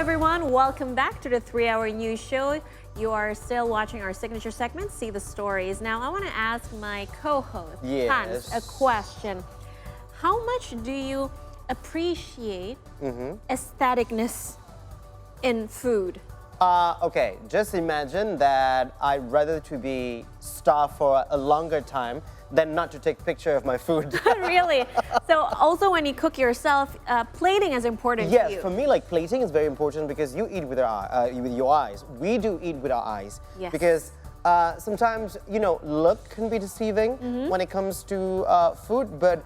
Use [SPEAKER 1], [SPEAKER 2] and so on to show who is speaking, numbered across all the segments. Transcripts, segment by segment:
[SPEAKER 1] everyone, welcome back to the 3-Hour News Show. You are still watching our signature segment, See the Stories. Now, I want to ask my co-host, Hans, a question. How much do you appreciate aestheticness in food?
[SPEAKER 2] Okay, just imagine that I'd rather to be starved for a longer time than not to take picture of my food.
[SPEAKER 1] Really? So also when you cook yourself, plating is important to you.
[SPEAKER 2] Yes, for me, like plating is very important because you eat with your eyes. We do eat with our eyes.
[SPEAKER 1] Yes.
[SPEAKER 2] Because sometimes, you know, look can be deceiving when it comes to food, but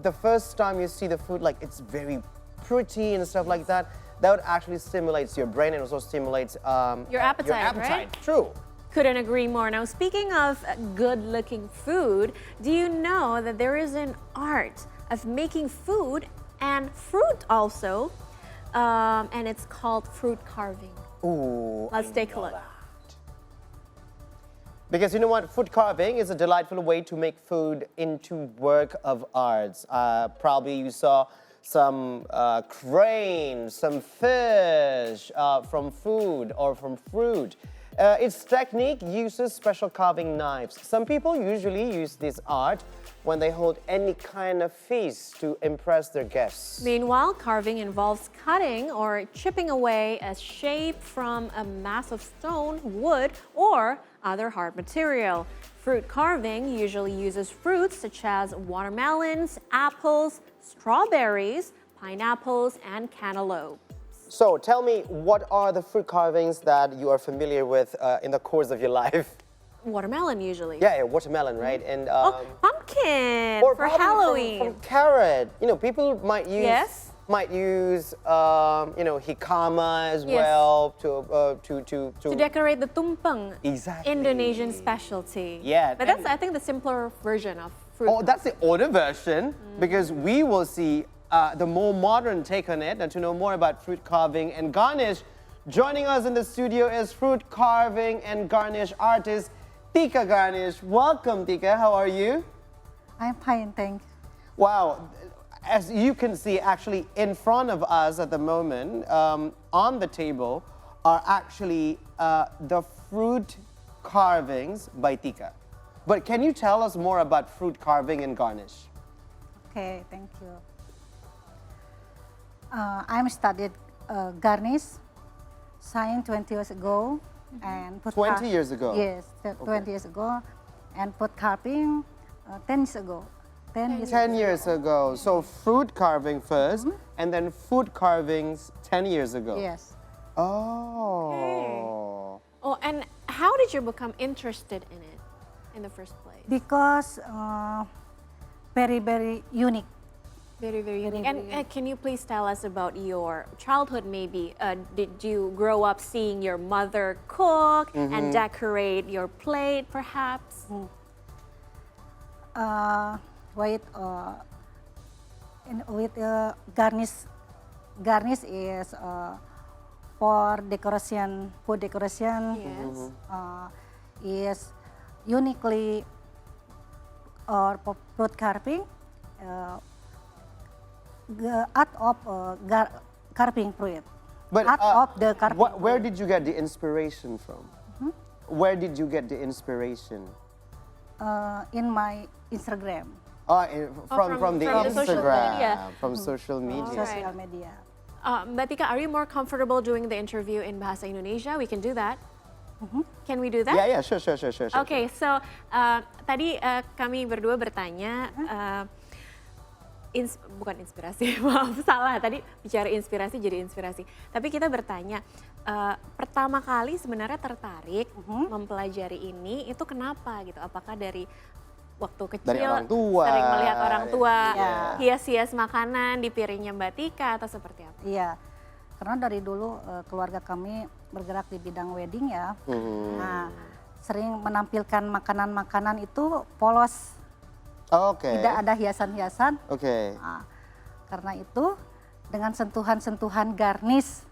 [SPEAKER 2] the first time you see the food, like it's very pretty and stuff like that, that would actually stimulates your brain and also stimulates
[SPEAKER 1] your appetite, right?
[SPEAKER 2] True.
[SPEAKER 1] Couldn't agree more. Now, speaking of good-looking food, do you know that there is an art of making food and fruit also, and it's called fruit carving.
[SPEAKER 2] Ooh,
[SPEAKER 1] Let's take a look.
[SPEAKER 2] Because you know what, food carving is a delightful way to make food into work of arts. Probably you saw some crane, some fish from food or from fruit. Its technique uses special carving knives. Some people usually use this art when they hold any kind of feast to impress their guests.
[SPEAKER 1] Meanwhile, carving involves cutting or chipping away a shape from a mass of stone, wood, or other hard material. Fruit carving usually uses fruits such as watermelons, apples, strawberries, pineapples, and cantaloupe.
[SPEAKER 2] So tell me, what are the fruit carvings that you are familiar with in the course of your life?
[SPEAKER 1] Watermelon usually.
[SPEAKER 2] Yeah, watermelon, right? And
[SPEAKER 1] Pumpkin
[SPEAKER 2] or
[SPEAKER 1] for
[SPEAKER 2] probably
[SPEAKER 1] Halloween.
[SPEAKER 2] From carrot. You know, people might use you know, hikama as well
[SPEAKER 1] to decorate the tumpeng.
[SPEAKER 2] Exactly.
[SPEAKER 1] Indonesian specialty.
[SPEAKER 2] Yeah.
[SPEAKER 1] But that's, I think, the simpler version of fruit.
[SPEAKER 2] Oh, that's the older version because we will see the more modern take on it. And to know more about fruit carving and garnish, joining us in the studio is fruit carving and garnish artist Tika Garnish. Welcome, Tika. How are you?
[SPEAKER 3] I'm fine, thanks.
[SPEAKER 2] Wow. As you can see, actually in front of us at the moment, on the table, are actually the fruit carvings by Tika. But can you tell us more about fruit carving and garnish?
[SPEAKER 3] Okay, thank you. I'm studied garnish science 20 years ago and
[SPEAKER 2] 20 years ago?
[SPEAKER 3] Yes, 20 years ago, and food carving 10 years ago.
[SPEAKER 2] 10 years ago. So fruit carving first, and then food carvings 10 years ago.
[SPEAKER 3] Yes.
[SPEAKER 2] Oh.
[SPEAKER 1] Okay. Oh, and how did you become interested in it in the first place?
[SPEAKER 3] Because very, very unique.
[SPEAKER 1] Very, very unique. And can you please tell us about your childhood maybe? Did you grow up seeing your mother cook and decorate your plate perhaps?
[SPEAKER 3] With garnish is for decoration, food decoration.
[SPEAKER 1] Yes.
[SPEAKER 3] Is uniquely or fruit carving. The art of carving fruit.
[SPEAKER 2] But
[SPEAKER 3] art of the carving
[SPEAKER 2] where
[SPEAKER 3] fruit.
[SPEAKER 2] did you get the inspiration from? Where did you get the inspiration?
[SPEAKER 3] In my Instagram.
[SPEAKER 2] From the
[SPEAKER 1] from the social
[SPEAKER 2] Instagram,
[SPEAKER 1] media.
[SPEAKER 2] From social media.
[SPEAKER 3] Social media.
[SPEAKER 1] Mbak Tika, are you more comfortable doing the interview in Bahasa Indonesia? We can do that. Can we do that?
[SPEAKER 2] Yeah, sure.
[SPEAKER 1] Okay, so tadi kami berdua bertanya, bukan inspirasi, maaf salah, tadi bicara inspirasi jadi inspirasi. Tapi kita bertanya, pertama kali sebenarnya tertarik mempelajari ini itu kenapa gitu? Apakah dari waktu kecil
[SPEAKER 2] dari orang tua,
[SPEAKER 1] sering melihat orang tua hias-hias makanan di piringnya Mbak Tika atau seperti apa?
[SPEAKER 3] Iya, karena dari dulu keluarga kami bergerak di bidang wedding ya. Nah, sering menampilkan makanan-makanan itu polos. Tidak ada hiasan-hiasan. Nah, karena itu dengan sentuhan-sentuhan garnish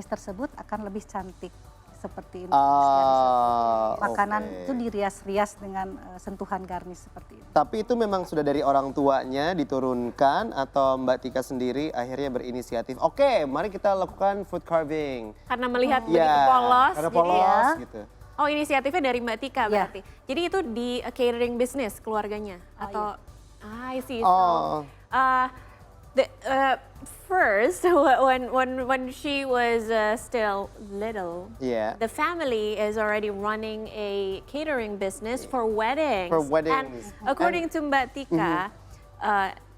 [SPEAKER 3] tersebut akan lebih cantik seperti ini.
[SPEAKER 2] Ah,
[SPEAKER 3] Makanan
[SPEAKER 2] oke.
[SPEAKER 3] itu dirias-rias dengan sentuhan garnish seperti ini.
[SPEAKER 2] Tapi itu memang sudah dari orang tuanya diturunkan atau Mbak Tika sendiri akhirnya berinisiatif. Oke, mari kita lakukan food carving.
[SPEAKER 1] Karena melihat
[SPEAKER 2] Ya,
[SPEAKER 1] begitu polos,
[SPEAKER 2] karena
[SPEAKER 1] jadi
[SPEAKER 2] polos
[SPEAKER 3] ya.
[SPEAKER 2] gitu.
[SPEAKER 1] oh inisiatifnya dari Mbak Tika
[SPEAKER 3] Ya.
[SPEAKER 1] berarti. Jadi itu di catering business keluarganya atau I see.
[SPEAKER 2] Oh.
[SPEAKER 1] So, the first when she was still little,
[SPEAKER 2] Yeah.
[SPEAKER 1] the family is already running a catering business for weddings.
[SPEAKER 2] For weddings.
[SPEAKER 1] And according to Mbak Tika,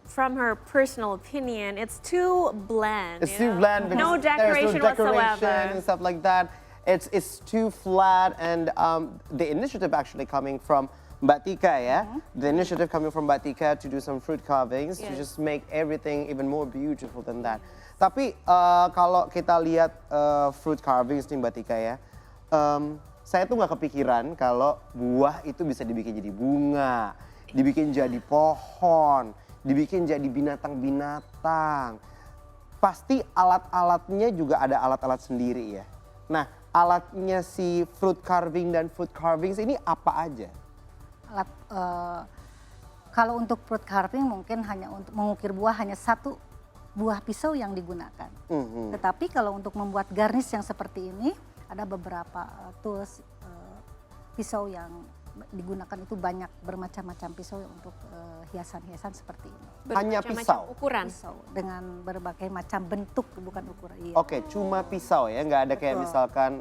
[SPEAKER 1] from her personal opinion, it's too bland.
[SPEAKER 2] It's
[SPEAKER 1] you
[SPEAKER 2] too
[SPEAKER 1] know?
[SPEAKER 2] bland because
[SPEAKER 1] No
[SPEAKER 2] there's
[SPEAKER 1] decoration
[SPEAKER 2] no decoration
[SPEAKER 1] whatsoever.
[SPEAKER 2] and stuff like that. It's too flat, and the initiative actually coming from Mbak Tika, ya. The initiative coming from Mbak Tika to do some fruit carvings to
[SPEAKER 1] Yes.
[SPEAKER 2] just make everything even more beautiful than that. Tapi kalau kita lihat fruit carvings nih Mbak Tika ya, saya tuh nggak kepikiran kalau buah itu bisa dibikin jadi bunga, dibikin jadi pohon, dibikin jadi binatang-binatang. Pasti alat-alatnya juga ada alat-alat sendiri ya. Nah, alatnya si fruit carving dan food carvings ini apa aja?
[SPEAKER 3] Alat, kalau untuk fruit carving mungkin hanya untuk mengukir buah hanya satu buah pisau yang digunakan. Tetapi kalau untuk membuat garnish yang seperti ini ada beberapa tools pisau yang digunakan itu banyak bermacam-macam pisau untuk hiasan-hiasan seperti ini.
[SPEAKER 2] Hanya
[SPEAKER 1] Bermacam-macam
[SPEAKER 2] pisau?
[SPEAKER 1] ukuran.
[SPEAKER 3] Pisau dengan berbagai macam bentuk bukan ukuran. Iya.
[SPEAKER 2] Oke, cuma pisau ya, nggak ada kayak
[SPEAKER 3] Betul.
[SPEAKER 2] misalkan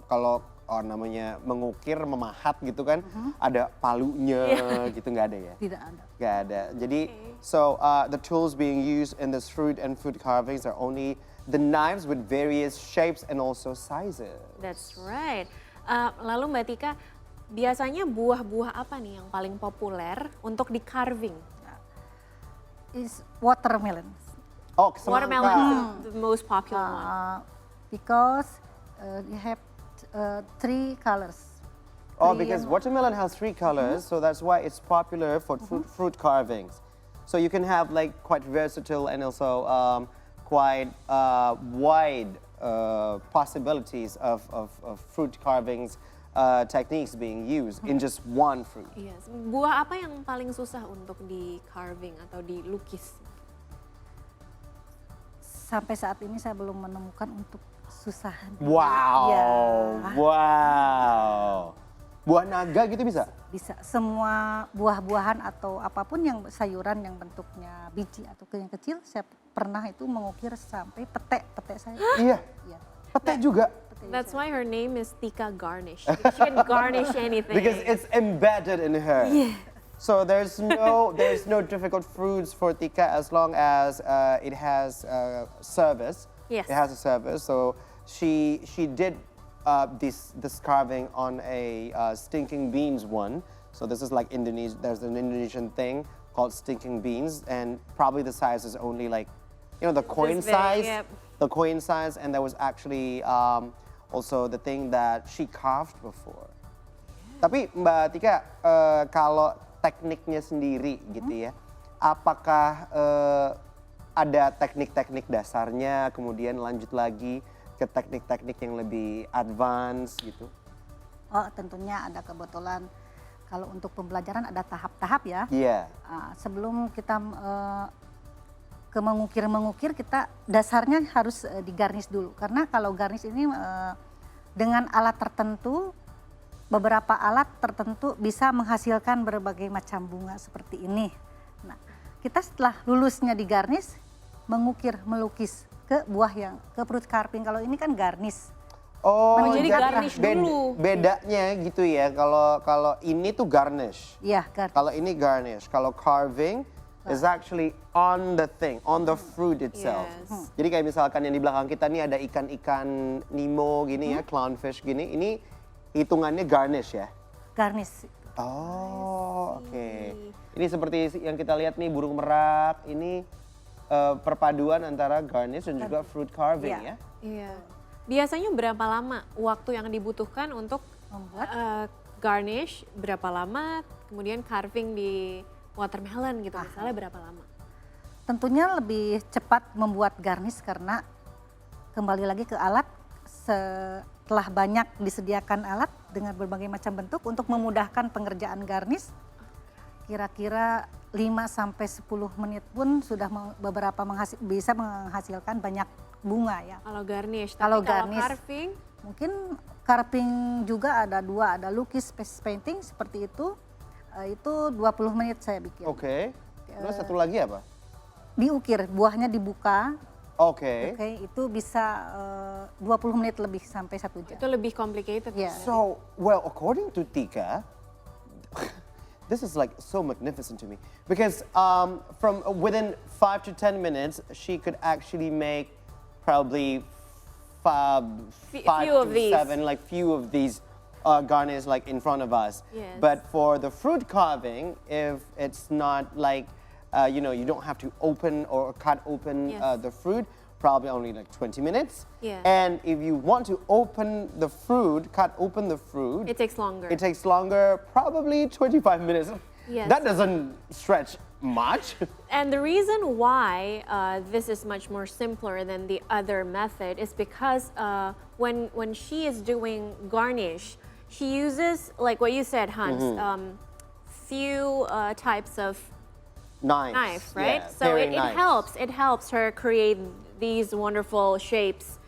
[SPEAKER 2] kalau namanya mengukir, memahat gitu kan, ada palunya gitu, nggak ada ya?
[SPEAKER 3] Tidak ada.
[SPEAKER 2] Nggak ada. Jadi, so the tools being used in this fruit and food carvings are only the knives with various shapes and also sizes.
[SPEAKER 1] That's right. Lalu Mbak Tika, biasanya buah-buah apa nih yang paling populer untuk di carving?
[SPEAKER 3] Is watermelon.
[SPEAKER 2] Oh, semangka.
[SPEAKER 1] Watermelon is the most popular one.
[SPEAKER 3] Because you have three colors.
[SPEAKER 2] Oh,
[SPEAKER 3] Three,
[SPEAKER 2] because watermelon has three colors, so that's why it's popular for fruit carvings. So you can have like quite versatile and also quite wide possibilities of fruit carvings techniques being used in just one fruit.
[SPEAKER 1] Yes. Buah apa yang paling susah untuk di carving atau dilukis?
[SPEAKER 3] Sampai saat ini saya belum menemukan untuk susahan.
[SPEAKER 2] Wow,
[SPEAKER 3] Ya,
[SPEAKER 2] wow. Buah naga gitu bisa?
[SPEAKER 3] bisa semua buah-buahan atau apapun yang sayuran yang bentuknya biji atau yang kecil, saya pernah itu mengukir sampai pete saya.
[SPEAKER 2] Iya,
[SPEAKER 3] Iya.
[SPEAKER 2] pete juga.
[SPEAKER 1] That's why her name is Tika Garnish. Because she can garnish anything.
[SPEAKER 2] Because it's embedded in her.
[SPEAKER 3] Yeah.
[SPEAKER 2] So there's no difficult fruits for Tika as long as it has service.
[SPEAKER 1] Yes.
[SPEAKER 2] It has a service. So she did this carving on a stinking beans one. So this is like Indonesia. There's an Indonesian thing called stinking beans, and probably the size is only like, the coin
[SPEAKER 1] big,
[SPEAKER 2] size.
[SPEAKER 1] yep.
[SPEAKER 2] The coin size, and that was actually also the thing that she carved before. Tapi Mbak Tika, kalau tekniknya sendiri gitu ya, apakah ada teknik-teknik dasarnya, kemudian lanjut lagi ke teknik-teknik yang lebih advance gitu?
[SPEAKER 3] Oh, tentunya ada kebetulan kalau untuk pembelajaran ada tahap-tahap ya.
[SPEAKER 2] Iya.
[SPEAKER 3] Sebelum kita ke mengukir kita dasarnya harus digarnish dulu, karena kalau garnish ini dengan alat tertentu, beberapa alat tertentu bisa menghasilkan berbagai macam bunga seperti ini. Nah, kita setelah lulusnya digarnish, melukis ke buah yang ke fruit carving. Kalau ini kan garnish.
[SPEAKER 2] Oh,
[SPEAKER 1] jadi garnish dulu.
[SPEAKER 2] Bedanya gitu ya, kalau ini tuh garnish.
[SPEAKER 3] Iya, garnish.
[SPEAKER 2] Kalau ini garnish, kalau carving is actually on the thing, on the fruit itself.
[SPEAKER 1] Yes.
[SPEAKER 2] Jadi kayak misalkan yang di belakang kita nih ada ikan-ikan Nemo gini ya, clownfish gini, ini hitungannya garnish ya?
[SPEAKER 3] Garnish.
[SPEAKER 2] Oh, oke. Ini seperti yang kita lihat nih, burung merak, ini perpaduan antara garnish dan juga fruit carving
[SPEAKER 3] Iya.
[SPEAKER 2] ya?
[SPEAKER 1] Iya. Biasanya berapa lama waktu yang dibutuhkan untuk
[SPEAKER 3] Membuat?
[SPEAKER 1] Garnish? Berapa lama? Kemudian carving di watermelon gitu misalnya berapa lama?
[SPEAKER 3] Tentunya lebih cepat membuat garnish karena kembali lagi ke alat telah banyak disediakan alat dengan berbagai macam bentuk untuk memudahkan pengerjaan garnish. Kira-kira 5-10 menit pun sudah bisa menghasilkan banyak bunga ya.
[SPEAKER 1] Kalau garnish,
[SPEAKER 3] Kalau
[SPEAKER 1] tapi kalau
[SPEAKER 3] garnish,
[SPEAKER 1] carving,
[SPEAKER 3] mungkin carving juga ada 2, ada lukis painting seperti itu. Itu 20 menit saya bikin.
[SPEAKER 2] Oke. Terus satu lagi apa?
[SPEAKER 3] Diukir, buahnya dibuka.
[SPEAKER 2] Oke.
[SPEAKER 3] Oke, itu bisa 20 menit lebih sampai 1 jam.
[SPEAKER 1] itu lebih complicated.
[SPEAKER 3] Iya.
[SPEAKER 2] So, well, according to Tika, this is like so magnificent to me because from within 5 to 10 minutes, she could actually make probably five
[SPEAKER 1] Few of
[SPEAKER 2] to
[SPEAKER 1] these.
[SPEAKER 2] 7, like few of these garnish like in front of us.
[SPEAKER 1] Yes.
[SPEAKER 2] But for the fruit carving, if it's not like you don't have to open or cut open
[SPEAKER 1] Yes.
[SPEAKER 2] the fruit. Probably only like 20 minutes.
[SPEAKER 1] Yeah.
[SPEAKER 2] And if you want to open the fruit, cut open the fruit,
[SPEAKER 1] It takes longer.
[SPEAKER 2] it takes longer, probably 25 minutes.
[SPEAKER 1] Yes.
[SPEAKER 2] That doesn't stretch much.
[SPEAKER 1] And the reason why this is much more simpler than the other method is because when she is doing garnish, she uses, like what you said, Hans, few types of knife, right?
[SPEAKER 2] Yeah,
[SPEAKER 1] So
[SPEAKER 2] paring
[SPEAKER 1] it
[SPEAKER 2] knives.
[SPEAKER 1] helps her create these wonderful shapes.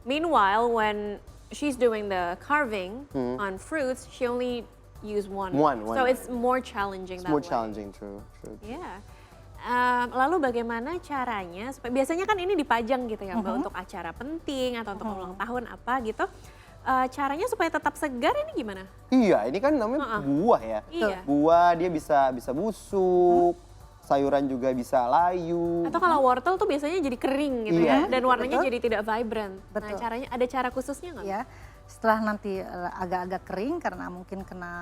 [SPEAKER 1] Meanwhile, when she's doing the carving on fruits, she only use one.
[SPEAKER 2] One
[SPEAKER 1] So
[SPEAKER 2] knife.
[SPEAKER 1] it's more challenging
[SPEAKER 2] It's
[SPEAKER 1] that
[SPEAKER 2] more
[SPEAKER 1] way.
[SPEAKER 2] challenging, true.
[SPEAKER 1] Yeah. Lalu bagaimana caranya supaya biasanya kan ini dipajang gitu ya Mbak untuk acara penting atau untuk ulang tahun apa gitu. Caranya supaya tetap segar ini gimana?
[SPEAKER 2] Iya, ini kan namanya buah ya.
[SPEAKER 1] Iya.
[SPEAKER 2] Buah dia bisa busuk, sayuran juga bisa layu.
[SPEAKER 1] Atau kalau wortel tuh biasanya jadi kering gitu
[SPEAKER 2] Iya.
[SPEAKER 1] ya dan warnanya
[SPEAKER 3] Betul.
[SPEAKER 1] jadi tidak vibrant. Nah,
[SPEAKER 3] Betul.
[SPEAKER 1] caranya ada cara khususnya nggak?
[SPEAKER 3] Ya, setelah nanti agak-agak kering karena mungkin kena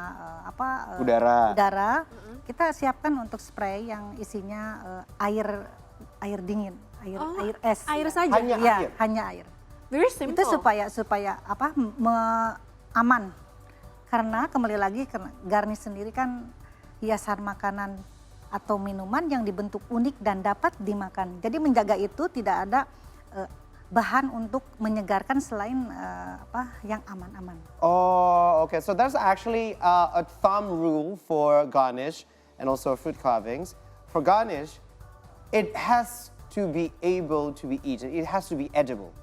[SPEAKER 2] Udara.
[SPEAKER 3] kita siapkan untuk spray yang isinya air dingin, air es.
[SPEAKER 1] Air
[SPEAKER 3] ya.
[SPEAKER 1] saja?
[SPEAKER 2] Hanya
[SPEAKER 3] Iya,
[SPEAKER 2] air?
[SPEAKER 3] hanya air.
[SPEAKER 1] Very simple.
[SPEAKER 3] Itu supaya aman. Karena kembali lagi karena garnish sendiri kan hiasan makanan atau minuman yang dibentuk unik dan dapat dimakan. Jadi menjaga itu tidak ada bahan untuk menyegarkan selain yang aman-aman.
[SPEAKER 2] Oh, okay. So that's actually a thumb rule for garnish and also fruit carvings. For garnish, it has to be able to be eaten. It has to be edible.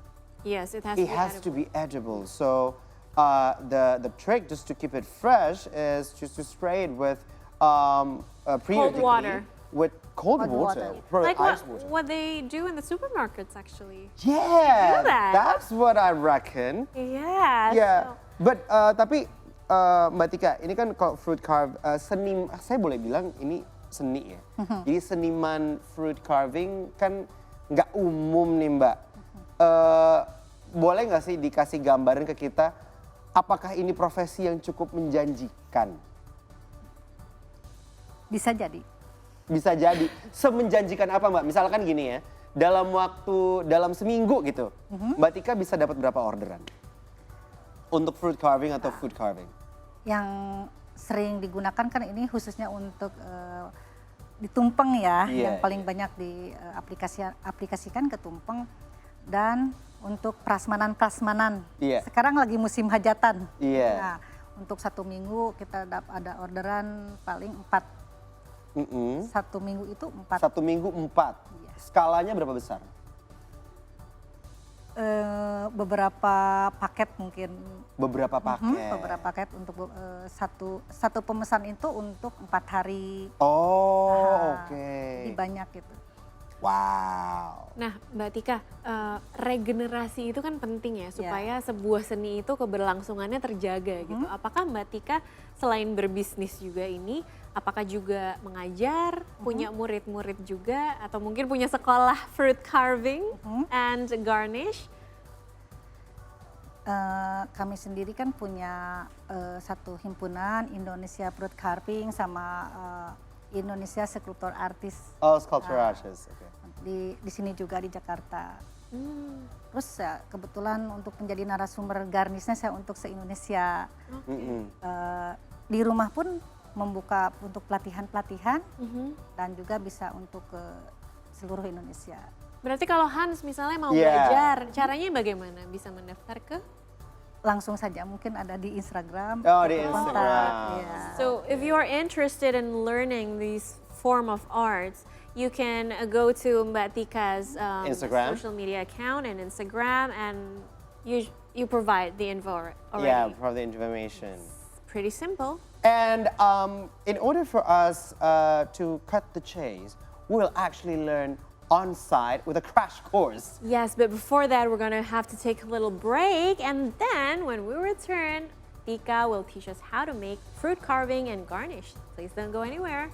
[SPEAKER 1] Yes, it has
[SPEAKER 2] It
[SPEAKER 1] to be
[SPEAKER 2] has to
[SPEAKER 1] edible.
[SPEAKER 2] be edible. So the trick just to keep it fresh is just to spray it with periodically
[SPEAKER 1] water.
[SPEAKER 2] with cold
[SPEAKER 3] Cold
[SPEAKER 2] water,
[SPEAKER 3] water.
[SPEAKER 2] probably
[SPEAKER 1] Like
[SPEAKER 2] ice water.
[SPEAKER 1] what they do in the supermarkets actually.
[SPEAKER 2] Yeah,
[SPEAKER 1] do that.
[SPEAKER 2] that's what I reckon.
[SPEAKER 1] Yeah.
[SPEAKER 2] Yeah,
[SPEAKER 1] so-
[SPEAKER 2] but tapi Mbak Tika, ini kan kalau fruit carve saya boleh bilang ini seni ya. Jadi seniman fruit carving kan nggak umum nih Mbak. Boleh nggak sih dikasih gambaran ke kita, apakah ini profesi yang cukup menjanjikan?
[SPEAKER 3] Bisa jadi.
[SPEAKER 2] Bisa jadi. Semenjanjikan apa Mbak? Misalkan gini ya, dalam seminggu gitu, Mbak Tika bisa dapat berapa orderan? Untuk fruit carving atau food carving?
[SPEAKER 3] Yang sering digunakan kan ini khususnya untuk di tumpeng ya,
[SPEAKER 2] Iya,
[SPEAKER 3] yang paling banyak aplikasikan ke tumpeng dan untuk prasmanan.
[SPEAKER 2] Iya.
[SPEAKER 3] Sekarang lagi musim hajatan.
[SPEAKER 2] Iya.
[SPEAKER 3] Nah, untuk 1 minggu kita ada orderan paling 4.
[SPEAKER 2] Mm-mm.
[SPEAKER 3] 1 minggu itu 4.
[SPEAKER 2] 1 minggu 4.
[SPEAKER 3] Iya.
[SPEAKER 2] Skalanya berapa besar?
[SPEAKER 3] Beberapa paket mungkin.
[SPEAKER 2] Beberapa paket.
[SPEAKER 3] Beberapa paket untuk satu pemesan itu untuk 4 hari.
[SPEAKER 2] Oh,
[SPEAKER 3] Nah,
[SPEAKER 2] oke.
[SPEAKER 3] Lebih banyak gitu.
[SPEAKER 2] Wow.
[SPEAKER 1] Nah, Mbak Tika, regenerasi itu kan penting ya supaya sebuah seni itu keberlangsungannya terjaga gitu. Apakah Mbak Tika selain berbisnis juga ini, apakah juga mengajar, punya murid-murid juga, atau mungkin punya sekolah fruit carving and garnish?
[SPEAKER 3] Kami sendiri kan punya satu himpunan Indonesia Fruit Carving sama Indonesia Skulptor Artis
[SPEAKER 2] Oh, sculpture artist. Okay.
[SPEAKER 3] di sini juga di Jakarta. Terus ya, kebetulan untuk menjadi narasumber garnisnya saya untuk se-Indonesia. Di rumah pun membuka untuk pelatihan-pelatihan dan juga bisa untuk ke seluruh Indonesia.
[SPEAKER 1] Berarti kalau Hans misalnya mau
[SPEAKER 2] Yeah.
[SPEAKER 1] belajar, caranya bagaimana? Bisa mendaftar ke?
[SPEAKER 3] langsung saja, mungkin ada di Instagram.
[SPEAKER 2] Oh, di
[SPEAKER 3] kontak,
[SPEAKER 2] Instagram.
[SPEAKER 3] ya.
[SPEAKER 1] So if you are interested in learning these form of arts, you can go to Mbak Tika's
[SPEAKER 2] Instagram.
[SPEAKER 1] social media account and Instagram, and you provide the info already.
[SPEAKER 2] Yeah, for the information.
[SPEAKER 1] Pretty simple.
[SPEAKER 2] And in order for us to cut the chase, we'll actually learn on site with a crash course.
[SPEAKER 1] Yes, but before that, we're gonna have to take a little break, and then when we return, Tika will teach us how to make fruit carving and garnish. Please don't go anywhere.